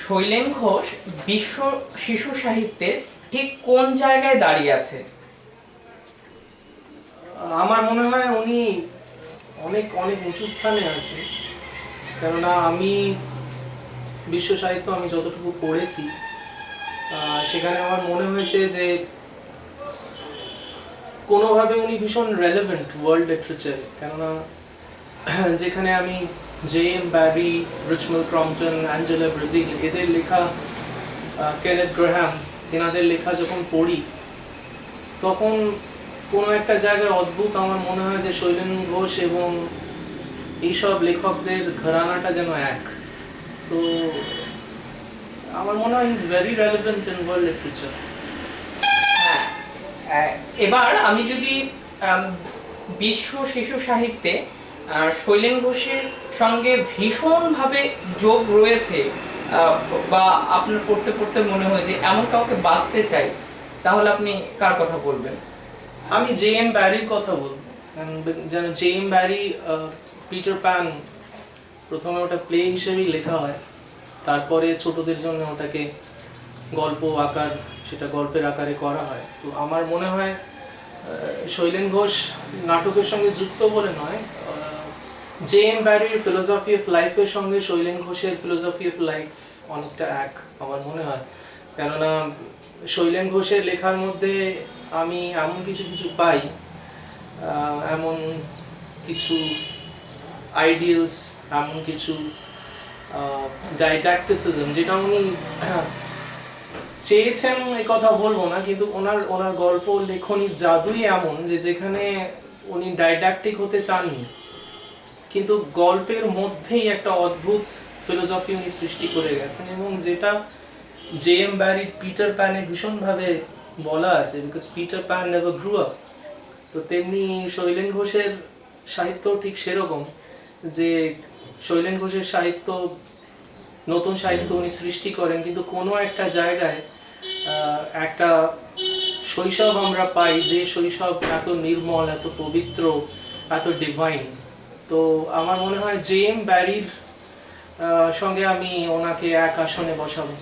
শৈলেন ঘোষ বিশ্ব শিশু সাহিত্যের ঠিক কোন জায়গায় দাঁড়িয়ে আছে? আমার মনে হয় উনি অনেক অনেক উঁচু স্থানে আছে। কেননা আমি বিশ্ব সাহিত্য আমি যতটুকু পড়েছি সেখানে আমার মনে হয়েছে যে কোনোভাবে উনি ভীষণ রেলেভেন্ট ওয়ার্ল্ড লিটারেচারে। কেননা যেখানে আমি J M. Barrie, Richmal Crompton, Angela Brazil এদের লেখা, কেনেথ গ্রাহাম এনাদের লেখা যখন পড়ি তখন কোনো একটা জায়গায় অদ্ভুত আমার মনে হয় যে শৈলেন ঘোষ এবং এইসব লেখকদের ঘরানাটা যেন এক। তো আমার মনে হয় is very relevant in world literature. এবার আমি যদি বিশ্ব শিশু সাহিত্যে শৈলেন ঘোষের সঙ্গে ভীষণভাবে যোগ রয়েছে, বা আপনার পড়তে পড়তে মনে হয় যে এমন কাউকে বাঁচতে চাই, তাহলে আপনি কার কথা বলবেন? আমি জে.এম. ব্যারির কথা বলবো। যেন জে.এম. ব্যারি পিটার প্যান প্রথমে ওটা প্লে হিসেবেই লেখা হয়, তারপরে ছোটদের জন্য ওটাকে গল্প আকার, সেটা গল্পের আকারে করা হয়। তো আমার মনে হয় শৈলেন ঘোষ নাটকের সঙ্গে যুক্ত বলে নয়, জে.এম. ব্যারির ফিলোসফি অফ লাইফের সঙ্গে শৈলেন ঘোষের ফিলোসফি অফ লাইফ অনেকটা এক আমার মনে হয়। কেননা শৈলেন ঘোষের লেখার মধ্যে আমি এমন কিছু কিছু পাই, এমন কিছু আইডিয়ালস, এমন কিছু ডাইডাক্টিসিজম যেটা উনি চেয়েছেন এই কথা বলবো না, কিন্তু ওনার ওনার গল্প লেখনীর জাদুই এমন যে যেখানে উনি ডাইডাক্টিক হতে চাননি, কিন্তু গল্পের মধ্যেই একটা অদ্ভুত ফিলোসফি উনি সৃষ্টি করে গেছেন, এবং যেটা জে.এম. ব্যারির পিটার প্যানে ভীষণভাবে বলা আছে, because Peter pan never grew up. তো তেমনি শৈলেন ঘোষের সাহিত্য ঠিক সেরকম, যে শৈলেন ঘোষের সাহিত্য, নতুন সাহিত্য উনি সৃষ্টি করেন, কিন্তু কোনো একটা জায়গায় একটা শৈশব আমরা পাই, যে শৈশব এত নির্মল, এত পবিত্র, এত ডিভাইন। তো আমার মনে হয় জে.এম. ব্যারির সঙ্গে আমি ওনাকে এক আসনে বসাবো।